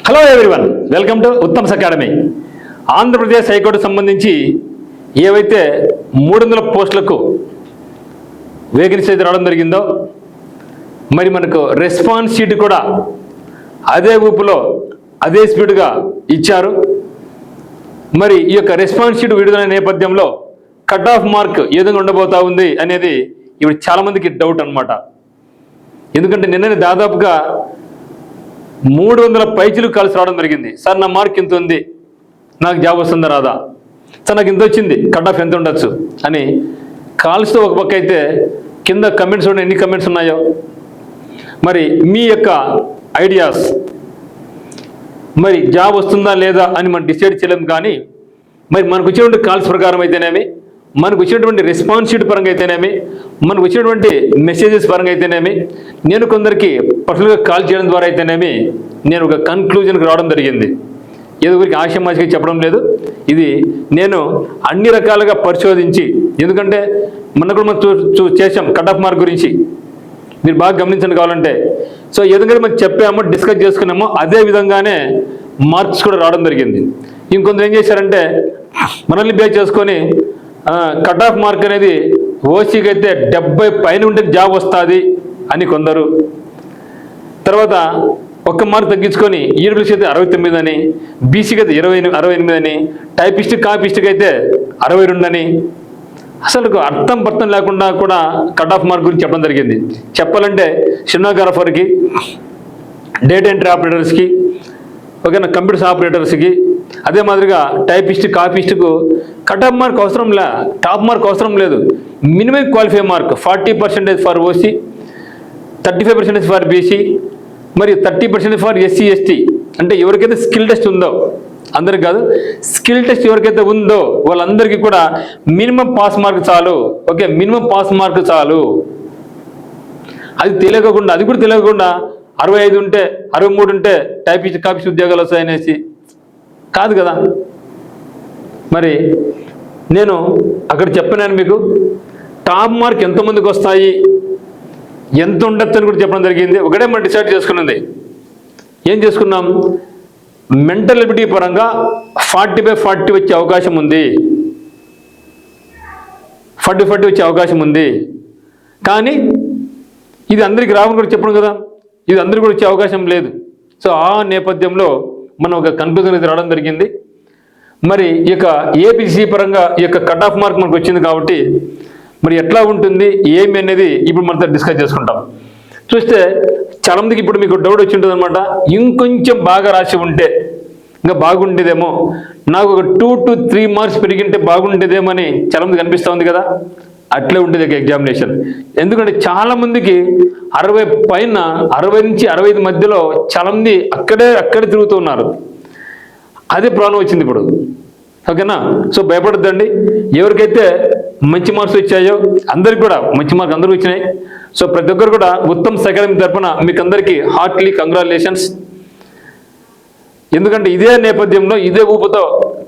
Hello everyone, welcome to Uttam's academy. Andhra Pradesh high court సంబంధించి ఏవైతే 300 పోస్టులకు వేకెన్సీ అయితే రావడం జరిగిందో, మరి మనకు రెస్పాన్స్ షీట్ కూడా అదే ఊపులో అదే స్పీడ్గా ఇచ్చారు. మరి ఈ యొక్క రెస్పాన్స్ షీట్ విడుదల నేపథ్యంలో కట్ ఆఫ్ మార్క్ ఏ విధంగా ఉండబోతా ఉంది అనేది ఇప్పుడు చాలామందికి డౌట్ అనమాట. ఎందుకంటే నిన్ననే దాదాపుగా 300 పైచీలు కాల్స్ రావడం జరిగింది. సార్ నా మార్క్ ఇంత ఉంది, నాకు జాబ్ వస్తుందా రాదా, సార్ నాకు ఇంత వచ్చింది, కట్ ఆఫ్ ఎంత ఉండొచ్చు అని కాల్స్తో ఒక పక్క అయితే కింద కమెంట్స్ ఉన్నాయి. ఎన్ని కమెంట్స్ ఉన్నాయో మరి మీ యొక్క ఐడియాస్, మరి జాబ్ వస్తుందా లేదా అని మనం డిసైడ్ చేయలేము. కానీ మరి మనకు వచ్చినటువంటి కాల్స్ ప్రకారం అయితేనేమి, మనకు వచ్చినటువంటి రెస్పాన్స్ షీట్ పరంగా అయితేనేమి, మనకు వచ్చినటువంటి మెసేజెస్ పరంగా అయితేనేమి, నేను కొందరికి పర్సనల్గా కాల్ చేయడం ద్వారా అయితేనేమి నేను ఒక కన్క్లూజన్కి రావడం జరిగింది. ఏదో ఊరికి ఆశమాషగా చెప్పడం లేదు. ఇది నేను అన్ని రకాలుగా పరిశోధించి, ఎందుకంటే మనకు మనం చేసాం కట్ ఆఫ్ మార్క్ గురించి, మీరు బాగా గమనించండి కావాలంటే. సో ఎందుకంటే మనం చెప్పామో డిస్కస్ చేసుకున్నామో అదే విధంగానే మార్క్స్ కూడా రావడం జరిగింది. ఇంకొందరు ఏం చేశారంటే మనల్ని బేస్ చేసుకొని కట్ ఆఫ్ మార్క్ అనేది ఓసీకి అయితే 70 పైన ఉంటే జాబ్ వస్తుంది అని కొందరు, తర్వాత ఒక్క మార్క్ తగ్గించుకొని ఈడబ్ల్యూసీ అయితే 69 అని, బీసీకి అయితే 68 అని, టైపిస్ట్ కాపిస్ట్కి అయితే 62 అని, అసలు అర్థం పర్థం లేకుండా కూడా కట్ ఆఫ్ మార్క్ గురించి చెప్పడం జరిగింది. చెప్పాలంటే సినిమాగ్రాఫర్కి, డేటా ఎంట్రీ ఆపరేటర్స్కి, ఓకేనా, కంప్యూటర్స్ ఆపరేటర్స్కి, అదే మాదిరిగా టైపిస్ట్ కాపిస్ట్కు కట్ ఆఫ్ మార్క్ అవసరం లే, టాప్ మార్క్ అవసరం లేదు. Minimum qualify mark 40% for OC, 35% for BC, మరియు 30% ఫర్ ఎస్సీ ఎస్టీ. అంటే ఎవరికైతే స్కిల్ టెస్ట్ ఉందో, అందరికి కాదు, స్కిల్ టెస్ట్ ఎవరికైతే ఉందో వాళ్ళందరికీ కూడా మినిమం పాస్ మార్క్ చాలు. ఓకే, మినిమం పాస్ మార్క్ చాలు. అది తెలియకుండా, అది కూడా తెలియకుండా 65 ఉంటే 63 ఉంటే టైపిస్ట్ కాపిస్ట్ ఉద్యోగాలు వస్తాయనేసి కాదు కదా. మరి నేను అక్కడ చెప్పినాను మీకు టాప్ మార్క్ ఎంతమందికి వస్తాయి, ఎంత ఉండొచ్చు అని కూడా చెప్పడం జరిగింది. ఒకటే మనం డిసైడ్ చేసుకున్నది, ఏం చేసుకున్నాం, మెంటల్ ఎబిలిటీ పరంగా 40/40 వచ్చే అవకాశం ఉంది, 40/40 వచ్చే అవకాశం ఉంది. కానీ ఇది అందరికి రావని కూడా చెప్పడం కదా, ఇది అందరికీ కూడా వచ్చే అవకాశం లేదు. సో ఆ నేపథ్యంలో మనం ఒక కన్క్లూజన్ అయితే రావడం జరిగింది. మరి ఈ యొక్క ఏపీసీ పరంగా ఈ యొక్క కట్ ఆఫ్ మార్క్ మనకు వచ్చింది కాబట్టి మరి ఎట్లా ఉంటుంది ఏమి అనేది ఇప్పుడు మనతో డిస్కస్ చేసుకుంటాం. చూస్తే చాలామందికి ఇప్పుడు మీకు డౌట్ వచ్చి ఉంటుంది అనమాట, ఇంకొంచెం బాగా రాసి ఉంటే ఇంకా బాగుండేదేమో, నాకు ఒక 2 to 3 మార్క్స్ పెరిగింటే బాగుండేదేమో అని చాలామందికి అనిపిస్తూ ఉంది కదా. అట్లే ఉంటుంది ఎగ్జామినేషన్. ఎందుకంటే చాలామందికి 60 పైన, 60 నుంచి 65 మధ్యలో చాలామంది అక్కడే తిరుగుతూ ఉన్నారు. అదే ప్రాబ్లం వచ్చింది ఇప్పుడు. ఓకేనా, సో భయపడద్దండి. ఎవరికైతే మంచి మార్క్స్ వచ్చాయో అందరికి కూడా మంచి మార్క్స్ అందరికీ వచ్చినాయి. సో ప్రతి ఒక్కరు కూడా ఉత్తమ్స్ అకాడమీ తరఫున మీకు అందరికీ హార్ట్లీ కంగ్రాచులేషన్స్. ఎందుకంటే ఇదే నేపథ్యంలో ఇదే ఊపుతో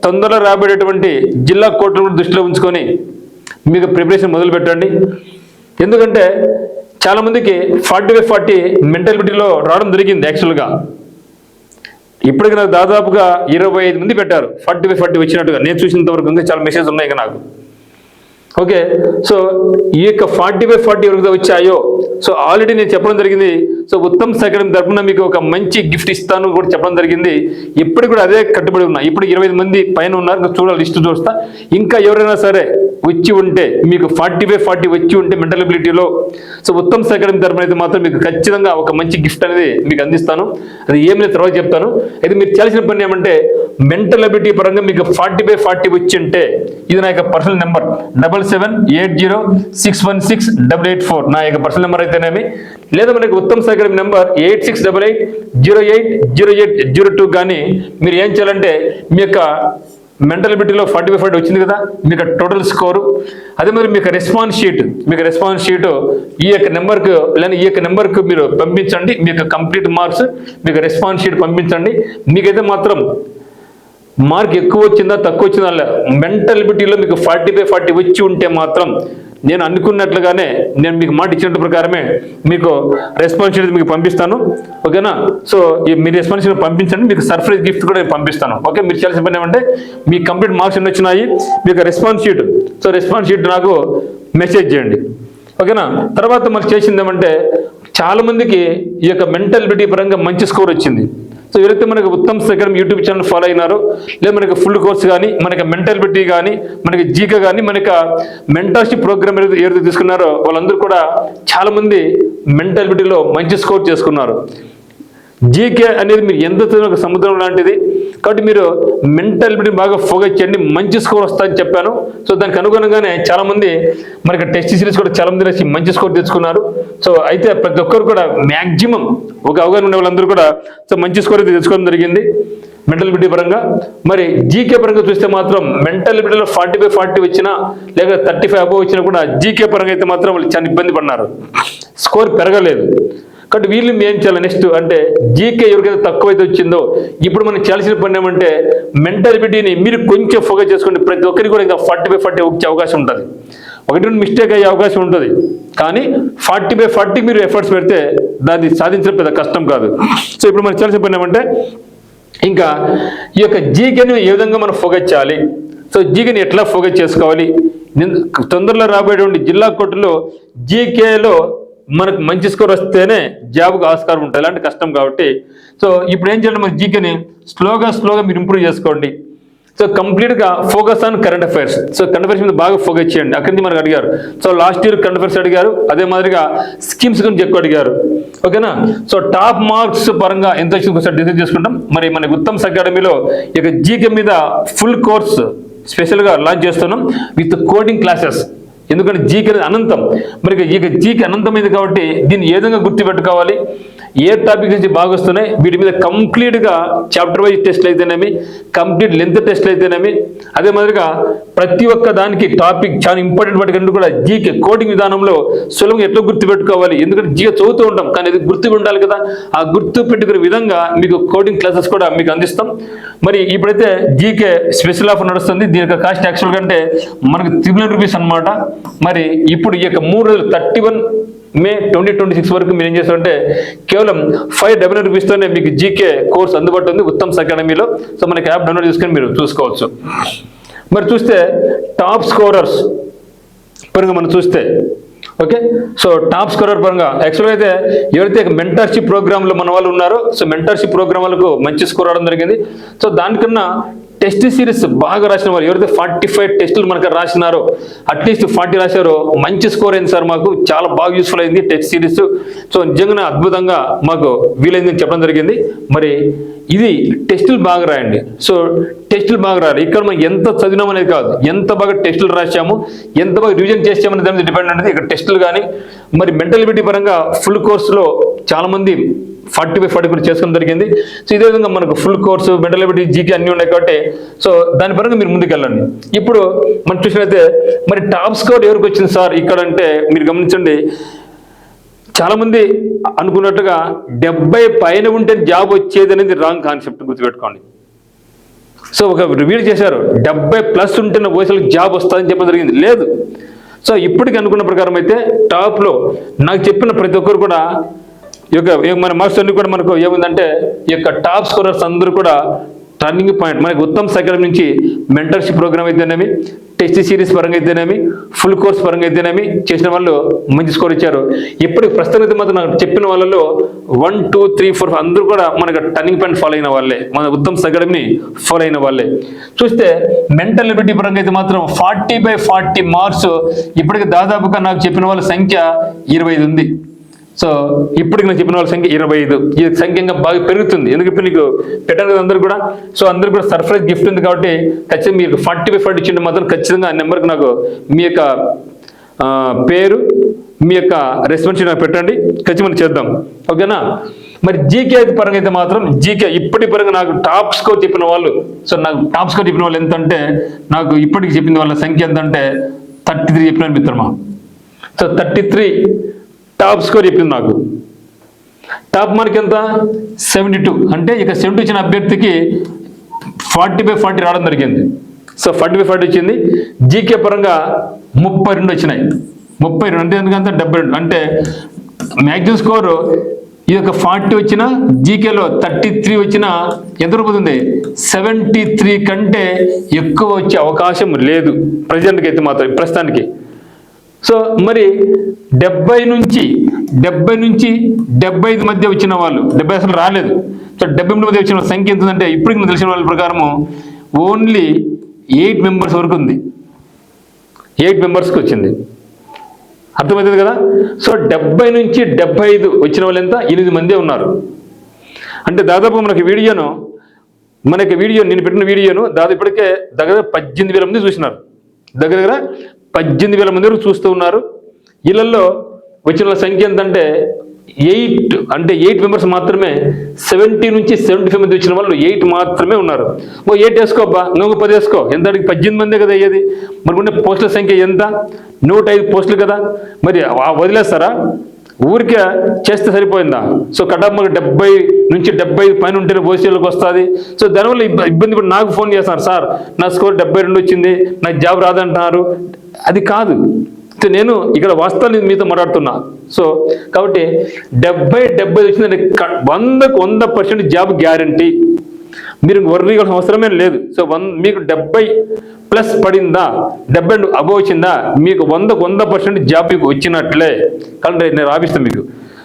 తొందరలో రాబోయేటువంటి జిల్లా కోర్టును దృష్టిలో ఉంచుకొని మీకు ప్రిపరేషన్ మొదలు పెట్టండి. ఎందుకంటే చాలామందికి 40/40 మెంటాలిటీలో రావడం జరిగింది. యాక్చువల్గా ఇప్పటికి నాకు దాదాపుగా 25 మంది పెట్టారు 40/40 వచ్చినట్టుగా నేను చూసినంత వరకు. ఇంకా చాలా మెసేజ్ ఉన్నాయి ఇక నాకు. ఓకే, సో ఈ యొక్క 40/40 ఎవరికి వచ్చాయో, సో ఆల్రెడీ నేను చెప్పడం జరిగింది. సో ఉత్తమ్స్ అకాడమీ తరఫున మీకు ఒక మంచి గిఫ్ట్ ఇస్తాను కూడా చెప్పడం జరిగింది. ఇప్పటికి కూడా అదే కట్టుబడి ఉన్నా. ఇప్పుడు 25 మంది పైన ఉన్నారు, చూడాలి, లిస్ట్ చూస్తా. ఇంకా ఎవరైనా సరే వచ్చి ఉంటే, మీకు 40/40 వచ్చి ఉంటే మెంటల్ ఎబిలిటీలో, సో ఉత్తమ్స్ అకాడమీ తరఫున అయితే మాత్రం మీకు ఖచ్చితంగా ఒక మంచి గిఫ్ట్ అనేది మీకు అందిస్తాను. అది ఏం లేదు తర్వాత చెప్తాను. అయితే మీరు చేయాల్సిన పని ఏమంటే మెంటల్ ఎబిలిటీ పరంగా మీకు 40/40 వచ్చి ఉంటే ఇది నా యొక్క పర్సనల్ నెంబర్ 7780616884 నా యొక్క పర్సనల్ నెంబర్ అయితేనేమి, లేదా మనకి ఉత్తమ్స్ అకాడమీ నెంబర్ 8688080802 కానీ మీరు ఏం చేయాలంటే మీ యొక్క మెంటల్ ఎబిలిటీలో 40/40 వచ్చింది కదా, మీకు టోటల్ స్కోరు, అదే మరి మీకు రెస్పాన్స్ షీట్ ఈ యొక్క నెంబర్కు లేదా ఈ యొక్క నెంబర్కు మీరు పంపించండి. మీకు కంప్లీట్ మార్క్స్, మీకు రెస్పాన్స్ షీట్ పంపించండి. మీకైతే మాత్రం మార్క్ ఎక్కువ వచ్చిందా తక్కువ వచ్చిందా మెంటల్ ఎబిలిటీలో మీకు 40/40 వచ్చి ఉంటే మాత్రం నేను అనుకున్నట్లుగానే నేను మీకు మాట ఇచ్చినట్టు ప్రకారమే మీకు రెస్పాన్సిబిలిటీ మీకు పంపిస్తాను. ఓకేనా? సో మీ రెస్పాన్సిబిలిటీ పంపించండి, మీకు సర్ప్రైజ్ గిఫ్ట్ కూడా నేను పంపిస్తాను. ఓకే, మీరు చేయాల్సిన పని ఏమంటే మీ కంప్లీట్ మార్క్స్ ఎన్ని వచ్చినాయి, మీకు response sheet, so response sheet నాకు మెసేజ్ చేయండి. ఓకేనా? తర్వాత మనకు చేసింది ఏమంటే చాలామందికి ఈ యొక్క మెంటల్ ఎబిలిటీ పరంగా మంచి స్కోర్ వచ్చింది. సో ఎవరైతే మనకి Uttam academy YouTube channel follow అయినారో, లేదా మనకి ఫుల్ కోర్స్ కానీ, మనకి మెంటల్ ఎబిలిటీ కానీ, మనకి జీకే కానీ, మనకి మెంటర్షిప్ ప్రోగ్రామ్ ఎవరైతే తీసుకున్నారో వాళ్ళందరూ కూడా చాలామంది మెంటల్ ఎబిలిటీలో మంచి స్కోర్ చేసుకున్నారు. జీకే అనేది మీరు ఎంత ఒక సముద్రం లాంటిది కాబట్టి మీరు మెంటల్ ఎబిలిటీ బాగా ఫోకస్ చేయండి, మంచి స్కోర్ వస్తుందని చెప్పాను. సో దానికి అనుగుణంగానే చాలామంది మనకి టెస్ట్ సిరీస్ కూడా చాలామంది రాసి మంచి స్కోర్ తెచ్చుకున్నారు. సో అయితే ప్రతి ఒక్కరు కూడా మ్యాక్సిమం ఒక అవగాహన ఉండే వాళ్ళందరూ కూడా సో మంచి స్కోర్ అయితే తెచ్చుకోవడం జరిగింది మెంటల్ ఎబిలిటీ పరంగా. మరి జీకే పరంగా చూస్తే మాత్రం మెంటల్ ఎబిలిటీలో 40/40 వచ్చినా లేక 35 అబోవ్ వచ్చినా కూడా జీకే పరంగా అయితే మాత్రం వాళ్ళు చాలా ఇబ్బంది పడినారు, స్కోర్ పెరగలేదు. కాబట్టి వీళ్ళు ఏం చేయాలి నెక్స్ట్ అంటే జీకే ఎవరికైతే తక్కువైతే వచ్చిందో ఇప్పుడు మనం చేయాల్సిన పని ఏమంటే మెంటల్ ఎబిలిటీని మీరు కొంచెం ఫోకస్ చేసుకోండి. ప్రతి ఒక్కరికి కూడా ఇంకా 40/40 వచ్చే అవకాశం ఉంటుంది, 1-2 మిస్టేక్ అయ్యే అవకాశం ఉంటుంది. కానీ 40/40 మీరు ఎఫర్ట్స్ పెడితే దాన్ని సాధించడం పెద్ద కష్టం కాదు. సో ఇప్పుడు మనం చేయాల్సిన పని ఏమంటే ఇంకా ఈ యొక్క జీకేని ఏ విధంగా మనం ఫోకస్ చేయాలి, సో జీకేని ఎట్లా ఫోకస్ చేసుకోవాలి, తొందరలో రాబోయేటువంటి జిల్లా కోర్టులో జీకేలో మనకు మంచి స్కోర్ వస్తేనే జాబ్కి ఆస్కారం ఉంటుంది, అలాంటి కష్టం కాబట్టి. సో ఇప్పుడు ఏం చేయాలి, మన జీకేని స్లోగా మీరు ఇంప్రూవ్ చేసుకోండి. సో కంప్లీట్గా focus on current affairs. So current affairs మీద బాగా ఫోకస్ చేయండి. అక్కడి నుంచి మనకు అడిగారు, so last year current affairs అడిగారు, అదే మాదిరిగా స్కీమ్స్ గురించి ఎక్కువ అడిగారు. ఓకేనా? సో టాప్ మార్క్స్ పరంగా ఎంత వచ్చింది ఒకసారి డిసైడ్ చేసుకుంటాం. మరి మన ఉత్తమ్ అకాడమీలో ఇక జీకే మీద ఫుల్ కోర్స్ స్పెషల్గా లాంచ్ చేస్తున్నాం విత్ కోడింగ్ క్లాసెస్. ఎందుకంటే జీకే అనేది అనంతం, మరి ఇక జీకే అనంతమైంది కాబట్టి దీన్ని ఏ విధంగా గుర్తుపెట్టుకోవాలి, ఏ టాపిక్ నుంచి బాగా వస్తున్నాయి, వీటి మీద కంప్లీట్గా చాప్టర్ వైజ్ టెస్ట్లు అయితేనేమి, కంప్లీట్ లెంత్ టెస్ట్లు అయితేనేమి, అదే మాదిరిగా ప్రతి ఒక్క దానికి టాపిక్ చాలా ఇంపార్టెంట్ వాటికంటే కూడా జీకే కోడింగ్ విధానంలో సులభంగా ఎట్లా గుర్తుపెట్టుకోవాలి. ఎందుకంటే జీకే చదువుతూ ఉంటాం కానీ అది గుర్తు ఉండాలి కదా, ఆ గుర్తు పెట్టుకునే విధంగా మీకు కోడింగ్ క్లాసెస్ కూడా మీకు అందిస్తాం. మరి ఇప్పుడైతే జీకే స్పెషల్ ఆఫర్ నడుస్తుంది, దీని యొక్క కాస్ట్ యాక్చువల్ కంటే మనకు 300 రూపీస్ అనమాట. మరి ఇప్పుడు ఈ యొక్క 3 రోజులు 31 మే 2026 వరకు మీరు ఏం చేస్తారంటే కేవలం 599 రూపీస్తోనే మీకు జీకే కోర్స్ అందుబాటులో ఉంది ఉత్తమ్ అకాడమీలో. సో మనకి యాప్ డౌన్లోడ్ చేసుకొని మీరు చూసుకోవచ్చు. మరి చూస్తే టాప్ స్కోరర్స్ పరంగా మనం చూస్తే ఓకే, సో టాప్ స్కోరర్ పరంగా యాక్చువల్గా అయితే ఎవరైతే మెంటర్షిప్ ప్రోగ్రాంలో మన వాళ్ళు ఉన్నారో సో మెంటర్షిప్ ప్రోగ్రామ్ వాళ్ళకు మంచి స్కోర్ రావడం జరిగింది. సో దానికన్నా టెస్ట్ సిరీస్ బాగా రాసిన వారు ఎవరైతే 45 టెస్టులు మనకు రాసినారో అట్లీస్ట్ 40 రాశారో మంచి స్కోర్ అయింది సార్, మాకు చాలా బాగా యూస్ఫుల్ అయింది టెస్ట్ సిరీస్. సో నిజంగా అద్భుతంగా మాకు వీలైందని చెప్పడం జరిగింది. మరి ఇది టెస్టులు బాగా రాయండి. సో టెస్టులు బాగా రాయాలి. ఇక్కడ మనం ఎంత చదివినాం అనేది కాదు, ఎంత బాగా టెస్టులు రాసాము, ఎంత బాగా రివిజన్ చేసామనే దాని మీద డిపెండ్ అనేది ఇక్కడ టెస్టులు కానీ. మరి మెంటల్ ఎబిలిటీ పరంగా ఫుల్ కోర్సులో చాలామంది 40/40 కూడా చేసుకోవడం జరిగింది. సో ఇదే విధంగా మనకు full course mental ability GK అన్నీ ఉన్నాయి కాబట్టి సో దాని పరంగా మీరు ముందుకు వెళ్ళండి. ఇప్పుడు మనం చూసినట్లయితే మరి టాప్ స్కోర్ ఎవరికి వచ్చింది సార్ ఇక్కడ అంటే మీరు గమనించండి, చాలామంది అనుకున్నట్టుగా 70 పైన ఉంటే జాబ్ వచ్చేది అనేది రాంగ్ కాన్సెప్ట్, గుర్తుపెట్టుకోండి. సో ఒక రివ్యూ చేశారు 70+ ఉంటే వయసులకు జాబ్ వస్తుందని చెప్పడం జరిగింది, లేదు. సో ఇప్పటికి అనుకున్న ప్రకారం అయితే టాప్లో నాకు చెప్పిన ప్రతి ఒక్కరు కూడా ఈ యొక్క మన మార్క్స్ అన్ని కూడా మనకు ఏముందంటే ఈ యొక్క టాప్ స్కోరర్స్ అందరూ కూడా టర్నింగ్ పాయింట్ మనకి ఉత్తమ్ అకాడమీ నుంచి మెంటర్షిప్ ప్రోగ్రామ్ అయితేనేమి, టెస్ట్ సిరీస్ పరంగా అయితేనేమి, ఫుల్ కోర్స్ పరంగా అయితేనేమి చేసిన వాళ్ళు మంచి స్కోర్ ఇచ్చారు. ఇప్పటికి ప్రస్తుతం అయితే మాత్రం నాకు చెప్పిన వాళ్ళలో 1, 2, 3, 4 అందరూ కూడా మనకు టర్నింగ్ పాయింట్ ఫాలో అయిన వాళ్ళే, మన ఉత్తమ్ అకాడమీని ఫాలో అయిన వాళ్ళే. చూస్తే మెంటల్ ఎబిలిటీ పరంగా అయితే మాత్రం 40/40 మార్క్స్ ఇప్పటికి దాదాపుగా నాకు చెప్పిన వాళ్ళ సంఖ్య 25 ఉంది. సో ఇప్పటికి నేను చెప్పిన వాళ్ళ సంఖ్య 25. ఈ సంఖ్య ఇంకా బాగా పెరుగుతుంది, ఎందుకంటే నీకు పెట్టారు కదా అందరూ కూడా. సో అందరూ కూడా సర్ప్రైజ్ గిఫ్ట్ ఉంది కాబట్టి ఖచ్చితంగా మీరు 40/40 ఇచ్చింటే మాత్రం ఖచ్చితంగా ఆ నెంబర్కి నాకు మీ యొక్క పేరు మీ యొక్క రెస్పాన్స్ నాకు పెట్టండి, ఖచ్చితంగా చేద్దాం. ఓకేనా? మరి జీకే పరంగా అయితే మాత్రం జీకే ఇప్పటి పరంగా నాకు టాప్ స్కోర్ చెప్పిన వాళ్ళు, సో నాకు టాప్ స్కోర్ చెప్పిన వాళ్ళు ఎంత అంటే నాకు ఇప్పటికి చెప్పిన వాళ్ళ సంఖ్య ఎంత అంటే 33 చెప్పినాను మిత్రమా. సో 33 టాప్ స్కోర్ చెప్పింది నాకు. టాప్ మార్క్ ఎంత 72, అంటే ఇక 70 ఇచ్చిన అభ్యర్థికి 40/40 రావడం జరిగింది. సో 40/40 వచ్చింది. జీకే పరంగా 32 వచ్చినాయి. 32 అంటే ఎందుకంటే 72 అంటే మ్యాక్సిమం స్కోరు ఈ యొక్క 40 వచ్చినా జీకేలో 33 వచ్చినా ఎంత రూపుతుంది 73 కంటే ఎక్కువ వచ్చే అవకాశం లేదు ప్రజెంట్కి అయితే మాత్రం ప్రస్తుతానికి. సో మరి 70 నుంచి 75 మధ్య వచ్చిన వాళ్ళు 70 అసలు రాలేదు. సో 73 మధ్య వచ్చిన సంఖ్య ఎంత ఉందంటే ఇప్పటికి నాకు తెలిసిన వాళ్ళ ప్రకారము ఓన్లీ 8 మెంబర్స్ వరకు ఉంది. 8 మెంబర్స్కి వచ్చింది. అర్థమవుతుంది కదా. సో 70 నుంచి 75 వచ్చిన వాళ్ళు ఎంత 8 మందే ఉన్నారు. అంటే దాదాపు మనకి వీడియోను నేను పెట్టిన వీడియోను దాదాపు ఇప్పటికే దగ్గర 18,000 మంది చూసినారు. దగ్గర 18,000 మంది వరకు చూస్తూ ఉన్నారు. వీళ్ళల్లో వచ్చిన వాళ్ళ సంఖ్య ఎంతంటే 8 మెంబర్స్ మాత్రమే. 70 నుంచి 75 మంది వచ్చిన వాళ్ళు 8 మాత్రమే ఉన్నారు. 8 వేసుకోబ్బా, నువ్వు 10 వేసుకో, ఎంత 18 మందే కదా అయ్యేది. మరి ఉండే పోస్టుల సంఖ్య ఎంత 105 పోస్టులు కదా. మరి వదిలేస్తారా, ఊరికే చేస్తే సరిపోయిందా? సో కటాఫ్ మాకు 70 నుంచి 75 పైన ఉంటేనే ఓసీలకు వస్తుంది. సో దానివల్ల ఇబ్బంది పడి నాకు ఫోన్ చేస్తున్నారు, సార్ నా స్కోర్ 72 వచ్చింది, నాకు జాబ్ రాదంటున్నారు. అది కాదు, నేను ఇక్కడ వాస్తవాన్ని మీతో మాట్లాడుతున్నా. సో కాబట్టి 70 వచ్చిందంటే 100% జాబ్ గ్యారంటీ. మీరు వర్రీ అవసరమే లేదు. సో మీకు 70+ పడిందా, 70 అబోవ్ వచ్చిందా, మీకు 100% జాబ్ మీకు వచ్చినట్లే. కానీ నేను రాపిస్తాను మీకు.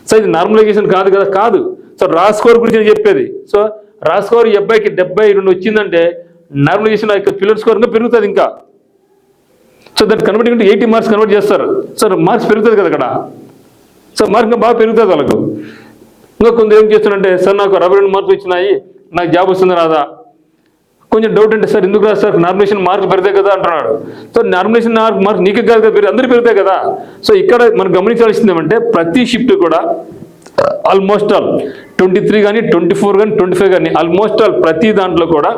సో ఇది నార్మలైజేషన్ కాదు కదా, కాదు. సో రా స్కోర్ గురించి నేను చెప్పేది. సో రా స్కోర్ ఈ అబ్బాయికి 72 వచ్చిందంటే నార్మలైజేషన్ పిల్లల స్కోర్ ఇంకా పెరుగుతుంది ఇంకా. సో దాన్ని కన్వర్ట్ అంటే 80 మార్క్స్ కన్వర్ట్ చేస్తారు. సో మార్క్స్ పెరుగుతుంది కదా అక్కడ. సో మార్క్ ఇంకా బాగా పెరుగుతుంది వాళ్ళకు. ఇంకా కొందరు ఏం చేస్తున్నారంటే, సార్ నాకు 62 మార్కులు వచ్చినాయి, నాకు జాబ్ వస్తుంది రాదా? కొంచెం డౌట్ అంటే, సార్ ఎందుకు రాదు సార్, నార్మలైజేషన్ మార్కులు పెరుగుతాయి కదా అంటున్నాడు. సో నార్మలైజేషన్ మార్క్ నీకు కాదు కదా, అందరూ పెరుగుతాయి కదా. సో ఇక్కడ మనం గమనించాల్సింది ఏమంటే ప్రతి షిఫ్ట్ కూడా ఆల్మోస్ట్ ఆల్ 23 కానీ 24 కానీ 25 కానీ ఆల్మోస్ట్ ఆల్ ప్రతి దాంట్లో కూడా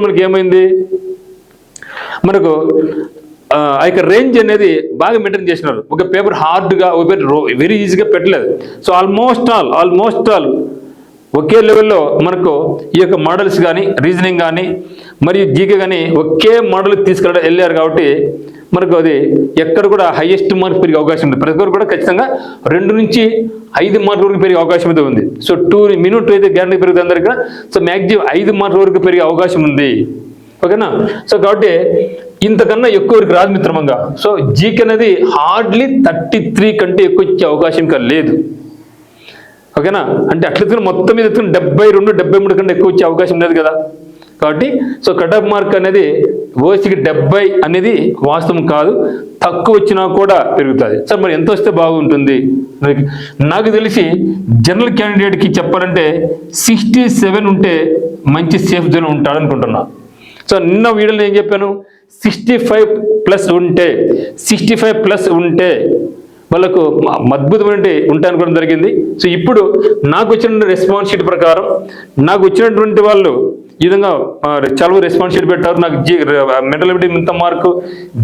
మనకి ఏమైంది, మనకు ఆ యొక్క రేంజ్ అనేది బాగా మెయింటైన్ చేసినారు. ఒక పేపర్ హార్డ్గా, ఒక పేపర్ వెరీ ఈజీగా పెట్టలేదు. సో ఆల్మోస్ట్ ఆల్ ఒకే లెవెల్లో మనకు ఈ యొక్క మోడల్స్ కానీ, రీజనింగ్ కానీ మరియు జీకే కానీ ఒకే మోడల్ వెళ్ళారు కాబట్టి మనకు అది ఎక్కడ కూడా హైయెస్ట్ మార్క్ పెరిగే అవకాశం ఉంది. ప్రతి ఒక్కరు కూడా ఖచ్చితంగా 2 నుంచి 5 మార్కుల వరకు పెరిగే అవకాశం అయితే ఉంది. సో 2 అయితే గ్యారంటీ పెరుగుతుంది అందరికీ. సో మ్యాక్సిమం 5 మార్కుల వరకు పెరిగే అవకాశం ఉంది. ఓకేనా. సో కాబట్టి ఇంతకన్నా ఎక్కువ వరకు రాదు మిత్రమంగా. సో జీకే అనేది హార్డ్లీ 33 కంటే ఎక్కువ ఇచ్చే అవకాశం ఇంకా లేదు. ఓకేనా. అంటే అట్లా మొత్తం మీద 72, 73 కంటే ఎక్కువ వచ్చే అవకాశం లేదు కదా. కాబట్టి సో కటాఫ్ మార్క్ అనేది ఓసీకి 70 అనేది వాస్తవం కాదు, తక్కువ వచ్చినా కూడా పెరుగుతుంది. సార్ మరి ఎంత వస్తే బాగుంటుంది? నాకు తెలిసి జనరల్ క్యాండిడేట్కి చెప్పాలంటే 67 ఉంటే మంచి సేఫ్ జోన్ ఉంటాడు అనుకుంటున్నా. సో నిన్న వీడియోలో ఏం చెప్పాను, 65+ ఉంటే వాళ్ళకు అద్భుతమైన ఉంటాయి అనుకోవడం జరిగింది. సో ఇప్పుడు నాకు వచ్చిన రెస్పాన్స్ షీట్ ప్రకారం నాకు వచ్చినటువంటి వాళ్ళు ఈ విధంగా చాలా రెస్పాన్స్ షీట్ పెట్టారు. నాకు మెంటల్ అబిలిటీ ఇంత మార్కు,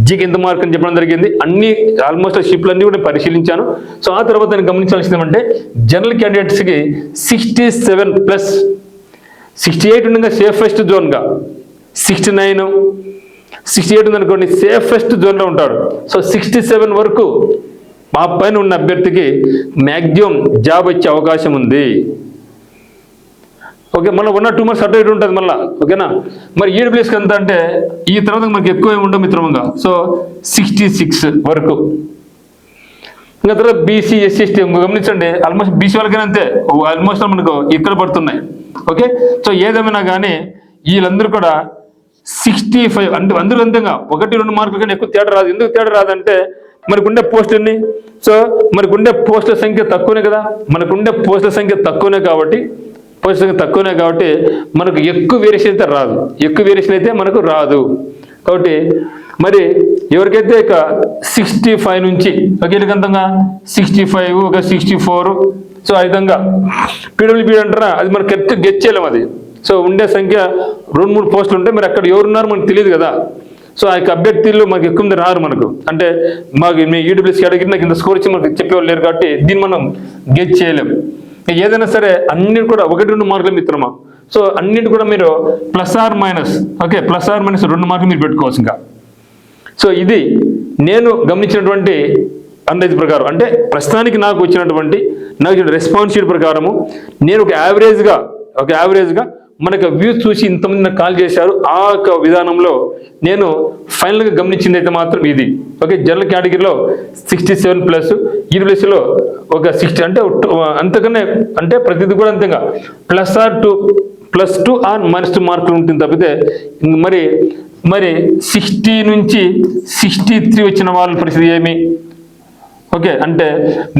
జీకి ఇంత మార్క్ అని చెప్పడం జరిగింది. అన్ని ఆల్మోస్ట్ షిప్లు అన్నీ కూడా పరిశీలించాను. సో ఆ తర్వాత నేను గమనించాల్సింది ఏమంటే జనరల్ క్యాండిడేట్స్కి 67+, 68 ఉండగా సేఫెస్ట్ జోన్గా, 69, 68 ఉందనుకోండి సేఫెస్ట్ జోన్లో ఉంటాడు. సో 67 వరకు మా పైన ఉన్న అభ్యర్థికి మ్యాక్సిమం జాబ్ వచ్చే అవకాశం ఉంది. ఓకే, మళ్ళీ 1 or 2 months అటు ఇటు ఉంటుంది మళ్ళీ. ఓకేనా. మరి ఈడబ్ల్యూఎస్కి ఎంత అంటే ఈ తర్వాత మనకి ఎక్కువ ఏమి ఉండవు మిత్రమంగా. సో 66 వరకు. ఇంకా తర్వాత బీసీ, ఎస్సీ, ఎస్టీ గమనించండి, ఆల్మోస్ట్ బీసీ వాళ్ళకైనా అంతే, ఆల్మోస్ట్ మనకు ఇక్కడ పడుతున్నాయి. ఓకే. సో ఏదేమైనా కానీ వీళ్ళందరూ కూడా 65 అంటే అందరూ అంతేగా 1-2 మార్కుల కన్నా ఎక్కువ తేడా రాదు. ఎందుకు తేడా రాదంటే మనకు ఉండే పోస్టులన్నీ, సో మనకు ఉండే పోస్టుల సంఖ్య తక్కువనే కదా, పోస్టుల సంఖ్య తక్కువనే కాబట్టి మనకు ఎక్కువ వేరియేషన్ అయితే రాదు. మనకు రాదు. కాబట్టి మరి ఎవరికైతే ఇక 65 నుంచి ఒకేకంతంగా 65, ఒక 64, సో ఆ విధంగా పీడబ్ల్యూబీ అంటారా, అది మనకు కరెక్ట్ గెస్ చేయలేము అది. సో ఉండే సంఖ్య 2-3 పోస్టులు ఉంటాయి. మరి అక్కడ ఎవరున్నారు మనకు తెలియదు కదా. సో ఆ యొక్క అభ్యర్థులు మనకు ఎక్కువ మంది రారు మనకు. అంటే మాకు మీ ఈడబ్ల్యూఎస్ కేటగిరీ నాకు ఇంత స్కోర్ ఇచ్చి మనకు చెప్పేవాళ్ళు లేరు కాబట్టి దీన్ని మనం గెస్ చేయలేం. ఏదైనా సరే అన్ని కూడా 1-2 మార్కుల మిత్రమా. సో అన్నిటి కూడా మీరు plus or minus, okay, plus or minus 2 మార్కులు మీరు పెట్టుకోవచ్చు ఇంకా. సో ఇది నేను గమనించినటువంటి అందాజు ప్రకారం, అంటే ప్రస్తుతానికి నాకు వచ్చినటువంటి రెస్పాన్స్ షీట్ ప్రకారము నేను ఒక యావరేజ్గా మనకు వ్యూస్ చూసి ఇంతమంది నాకు కాల్ చేశారు, ఆ యొక్క విధానంలో నేను ఫైనల్గా గమనించింది అయితే మాత్రం ఇది. ఓకే, జనరల్ కేటగిరీలో 67+, ఈడబ్ల్యూఎస్లో ఒక 60, అంటే అంతకన్నా అంటే ప్రతిదీ కూడా అంతేగా +2 ఆర్ -2 మార్కులు ఉంటుంది తప్పితే మరి 60 నుంచి 63 వచ్చిన వాళ్ళ పరిస్థితి ఏమి? ఓకే, అంటే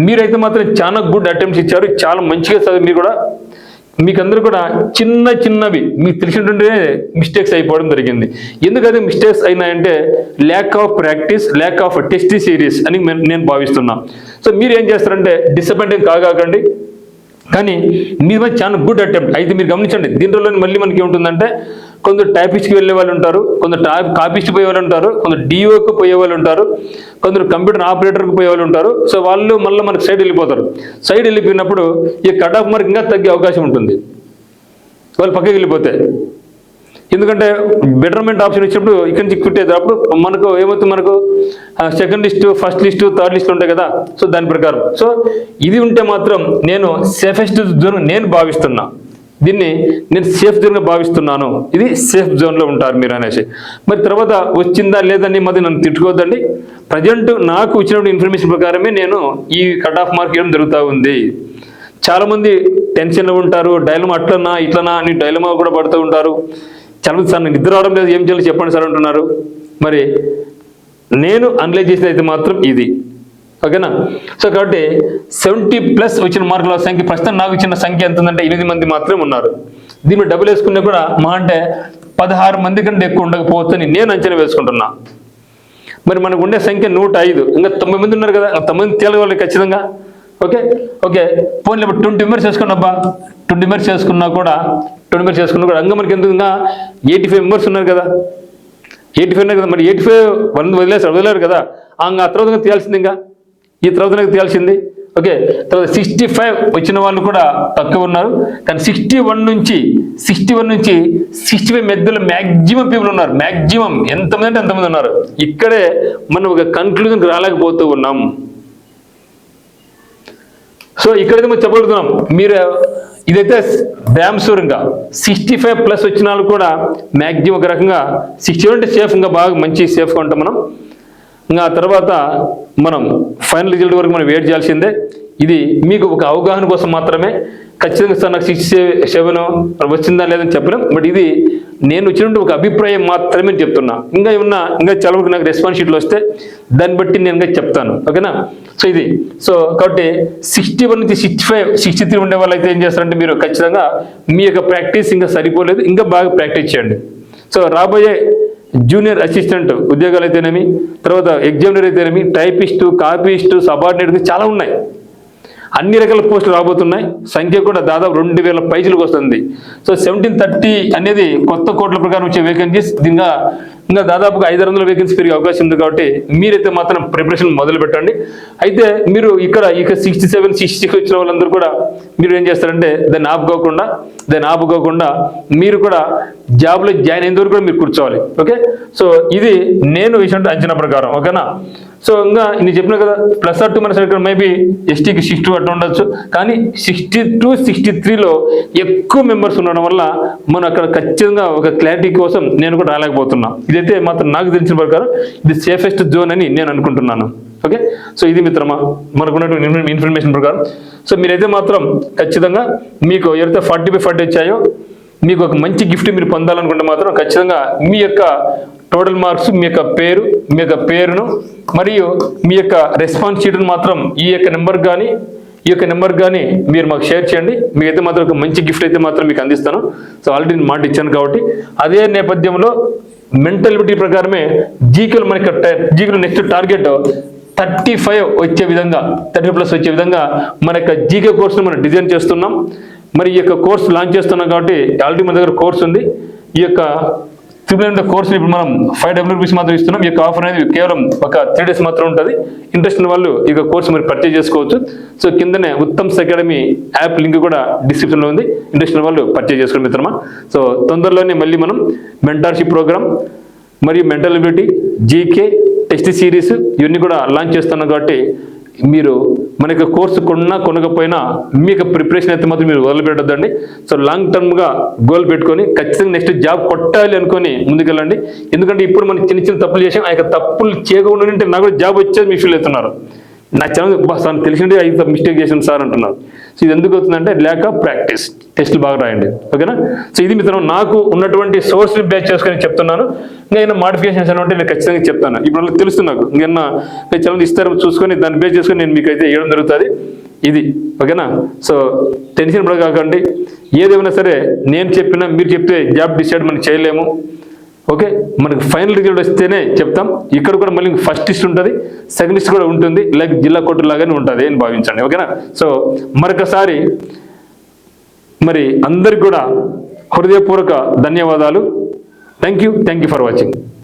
మీరైతే మాత్రం చాలా గుడ్ అటెంప్ట్స్ ఇచ్చారు, చాలా మంచిగా చదివి మీరు కూడా మీకందరూ కూడా చిన్నవి మీకు తెలిసినటువంటి మిస్టేక్స్ అయిపోవడం జరిగింది. ఎందుకైతే మిస్టేక్స్ అయినాయంటే lack of practice, lack of test series అని నేను భావిస్తున్నా. సో మీరు ఏం చేస్తారంటే డిసప్పాయింటింగ్ కాకండి, కానీ మీ మీద చాలా గుడ్ అటెంప్ట్ అయితే మీరు గమనించండి. దీంట్లో మళ్ళీ మనకి ఏముంటుందంటే కొందరు టైపిస్ట్కి వెళ్ళే వాళ్ళు ఉంటారు, కొందరు కాపిస్ట్ పోయే వాళ్ళు ఉంటారు, కొందరు డిఓకి పోయే వాళ్ళు ఉంటారు, కొందరు కంప్యూటర్ ఆపరేటర్కి పోయే వాళ్ళు ఉంటారు. సో వాళ్ళు మళ్ళీ మనకు సైడ్ వెళ్ళిపోతారు. సైడ్ వెళ్ళిపోయినప్పుడు ఈ కట్ ఆఫ్ మార్క్ ఇంకా తగ్గే అవకాశం ఉంటుంది వాళ్ళు పక్కకి వెళ్ళిపోతే. ఎందుకంటే బెటర్మెంట్ ఆప్షన్ ఇచ్చినప్పుడు ఇక్కడి నుంచి క్విట్ అవుతారు. అప్పుడు మనకు ఏమవుతుంది, మనకు second list, first list, third list ఉంటాయి కదా. సో దాని ప్రకారం సో ఇది ఉంటే మాత్రం నేను సేఫెస్ట్ జోన్ నేను భావిస్తున్నా, దీన్ని నేను సేఫ్ జోన్గా భావిస్తున్నాను. ఇది సేఫ్ జోన్లో ఉంటారు మీరు అనేసి. మరి తర్వాత వచ్చిందా లేదని మధ్య నన్ను తిట్టుకోవద్దండి. ప్రజెంట్ నాకు వచ్చినటువంటి ఇన్ఫర్మేషన్ ప్రకారమే నేను ఈ కట్ ఆఫ్ మార్క్ ఇవ్వడం జరుగుతూ ఉంది. చాలామంది టెన్షన్లో ఉంటారు, డైలమా అట్లనా ఇట్లనా అని డైలమా కూడా పడుతూ ఉంటారు. చాలామంది సార్ నిద్ర రావడం లేదు, ఏం చేయాలి చెప్పండి సార్ అంటున్నారు. మరి నేను అనలైజ్ చేసేది అయితే మాత్రం ఇది, ఓకేనా. సో కాబట్టి 70+ వచ్చిన మార్కుల సంఖ్య ప్రస్తుతం నాకు ఇచ్చిన సంఖ్య ఎంత ఉందంటే 8 మంది మాత్రమే ఉన్నారు. దీన్ని డబ్బులు వేసుకున్నా కూడా మా అంటే 16 మంది కంటే ఎక్కువ ఉండకపోవచ్చని నేను అంచనా వేసుకుంటున్నా. మరి మనకు ఉండే సంఖ్య 105, ఇంకా 9 మంది ఉన్నారు కదా, 9 మంది తేలవాలి ఖచ్చితంగా. ఓకే పోనీ ఇప్పుడు 20 మెంబర్స్ చేసుకున్నాబ్బా, 20 మెంబర్స్ చేసుకున్నా కూడా ఇంకా మనకి ఎందుకు 85 మెంబర్స్ ఉన్నారు కదా, 85 ఉన్నారు కదా. మరి 85 వదిలేరు కదా, ఆ తర్వాత తేల్సింది, ఇంకా ఈ తర్వాత నాకు తేల్సింది. ఓకే, తర్వాత 65 వచ్చిన వాళ్ళు కూడా తక్కువ ఉన్నారు. కానీ 61 నుంచి 65 మధ్యలో మ్యాక్సిమం పీపుల్ ఉన్నారు. మ్యాక్సిమం ఎంతమంది అంటే ఎంతమంది ఉన్నారు. ఇక్కడే మనం ఒక కన్క్లూజన్కి రాలేకపోతూ ఉన్నాం. సో ఇక్కడైతే మనం చెప్పగలుగుతున్నాం, మీరు ఇదైతే డ్యామ్సూర్ ఇంకా 65+ వచ్చిన వాళ్ళు కూడా మ్యాక్సిమం ఒక రకంగా 60 అంటే సేఫ్, ఇంకా బాగా మంచి సేఫ్గా ఉంటాం మనం. ఇంకా తర్వాత మనం ఫైనల్ రిజల్ట్ వరకు మనం వెయిట్ చేయాల్సిందే. ఇది మీకు ఒక అవగాహన కోసం మాత్రమే. ఖచ్చితంగా సార్ నాకు 67 వచ్చిందా లేదని చెప్పలేం, బట్ ఇది నేను వచ్చినట్టు ఒక అభిప్రాయం మాత్రమే చెప్తున్నా. ఇంకా చాలా వరకు నాకు రెస్పాన్స్ షీట్లు వస్తే దాన్ని బట్టి నేను ఇంకా చెప్తాను, ఓకేనా. సో ఇది కాబట్టి 61 నుంచి 65, 63 ఉండే వాళ్ళు అయితే ఏం చేస్తారంటే మీరు ఖచ్చితంగా మీ యొక్క ప్రాక్టీస్ ఇంకా సరిపోలేదు, ఇంకా బాగా ప్రాక్టీస్ చేయండి. సో రాబోయే జూనియర్ అసిస్టెంట్ ఉద్యోగాలు అయితేనేమి, తర్వాత ఎగ్జామినర్ అయితేనేమి, టైపిస్టు, కాపీస్టు, సబార్డినేట్ చాలా ఉన్నాయి. అన్ని రకాల పోస్టులు రాబోతున్నాయి. సంఖ్య కూడా దాదాపు 2000 పైసలకు వస్తుంది. సో 1730 అనేది కొత్త కోట్ల ప్రకారం వచ్చే వేకెన్సీస్. ఇంకా దాదాపుగా 500 వేకెన్సీ పెరిగే అవకాశం ఉంది. కాబట్టి మీరైతే మాత్రం ప్రిపరేషన్ మొదలు పెట్టండి. అయితే మీరు ఇక 67, 66 వచ్చిన వాళ్ళందరూ కూడా మీరు ఏం చేస్తారంటే దాన్ని ఆపుకోకుండా మీరు కూడా జాబ్లో జాయిన్ అయిన వరకు కూడా మీరు కూర్చోవాలి. ఓకే, సో ఇది నేను వేసినట్టు అంచనా ప్రకారం, ఓకేనా. సో ఇంకా నేను చెప్పినా కదా, +2 మన ఇక్కడ మేబీ ఎస్టీకి 62 అట్లా ఉండొచ్చు. కానీ 62, 63లో ఎక్కువ మెంబర్స్ ఉండడం వల్ల మనం అక్కడ ఖచ్చితంగా ఒక క్లారిటీ కోసం నేను కూడా రాలేకపోతున్నా. ఇదైతే మాత్రం నాకు తెలిసిన ప్రకారం ఇది సేఫెస్ట్ జోన్ అని నేను అనుకుంటున్నాను. ఓకే, సో ఇది మిత్రమా మనకున్నటువంటి ఇన్ఫర్మేషన్ ప్రకారం. సో మీరైతే మాత్రం ఖచ్చితంగా మీకు ఎవరైతే 40/40 వచ్చాయో మీకు ఒక మంచి గిఫ్ట్ మీరు పొందాలనుకుంటే మాత్రం ఖచ్చితంగా మీ యొక్క టోటల్ మార్క్స్, మీ యొక్క పేరును మరియు మీ యొక్క రెస్పాన్స్ షీట్ను మాత్రం ఈ యొక్క నెంబర్ కానీ మీరు మాకు షేర్ చేయండి. మీకైతే మాత్రం ఒక మంచి గిఫ్ట్ అయితే మాత్రం మీకు అందిస్తాను. సో ఆల్రెడీ నేను మాట ఇచ్చాను కాబట్టి అదే నేపథ్యంలో మెంటాలిటీ ప్రకారమే జీకేలో మనకి జీకేలో నెక్స్ట్ టార్గెట్ 35 వచ్చే విధంగా 30+ వచ్చే విధంగా మన యొక్క జీకే కోర్సును మనం డిజైన్ చేస్తున్నాం. మరి ఈ యొక్క కోర్సు లాంచ్ చేస్తున్నాం కాబట్టి ఆల్రెడీ మన దగ్గర కోర్సు ఉంది. ఈ యొక్క ట్రిపుల్ కోర్సులు ఇప్పుడు మనం 5 రూపీస్ మాత్రం ఇస్తున్నాం. ఈ యొక్క ఆఫర్ అనేది కేవలం ఒక 3 days మాత్రం ఉంటుంది. ఇంట్రెస్ట్ ఉన్న వాళ్ళు ఈ కోర్సు మరి పర్చేజ్ చేసుకోవచ్చు. సో కిందనే ఉత్తమ్స్ అకాడమీ యాప్ లింక్ కూడా డిస్క్రిప్షన్లో ఉంది. ఇంట్రెస్ట్ ఉన్న వాళ్ళు పర్చేజ్ చేసుకోండి మిత్రమా. సో తొందరలోనే మళ్ళీ మనం మెంటార్షిప్ ప్రోగ్రామ్ మరియు mental ability, GK, test series ఇవన్నీ కూడా లాంచ్ చేస్తున్నాం. కాబట్టి మీరు మనకి కోర్సు కొనకపోయినా మీకు ప్రిపరేషన్ అయితే మాత్రం మీరు వదిలిపెట్టద్దండి. సో లాంగ్ టర్మ్గా గోల్ పెట్టుకొని ఖచ్చితంగా నెక్స్ట్ జాబ్ కొట్టాలి అనుకొని ముందుకెళ్ళండి. ఎందుకంటే ఇప్పుడు మనం చిన్న చిన్న తప్పులు చేసాం. ఆ యొక్క తప్పులు చేయకుండా ఉంటే నాకు కూడా జాబ్ వచ్చేది మీ ఫీల్ అవుతున్నారు. నాకు చాలా సార్ తెలిసిండే 5 మిస్టేక్ చేసాను సార్ అంటున్నారు. సో ఇది ఎందుకు అవుతుందంటే ల్యాక్ ఆఫ్ ప్రాక్టీస్. టెస్టులు బాగా రాయండి, ఓకేనా. సో ఇది మిత్రం నాకు ఉన్నటువంటి సోర్స్ని బేస్ చేసుకొని చెప్తున్నాను. ఇంకా మాడిఫికేషన్స్ అని ఉంటే నేను ఖచ్చితంగా చెప్తాను. ఇప్పుడు తెలుస్తుంది నాకు ఇంకా చాలా ఇస్తారో చూసుకొని దాన్ని బేస్ చేసుకొని నేను మీకు అయితే ఇవ్వడం జరుగుతుంది. ఇది ఓకేనా. సో టెన్షన్ పడకండి. ఏదేమైనా సరే నేను చెప్పినా మీరు చెప్తే జాబ్ డిసైడ్ మనం చేయలేము. ఓకే, మనకి ఫైనల్ రిజల్ట్ వస్తేనే చెప్తాం. ఇక్కడ కూడా మళ్ళీ ఫస్ట్ లిస్ట్ ఉంటుంది, సెకండ్ లిస్ట్ కూడా ఉంటుంది, లైక్ జిల్లా కోర్టు లాగానే ఉంటుంది అని భావించండి, ఓకేనా. సో మరొకసారి మరి అందరికి కూడా హృదయపూర్వక ధన్యవాదాలు. Thank you for watching.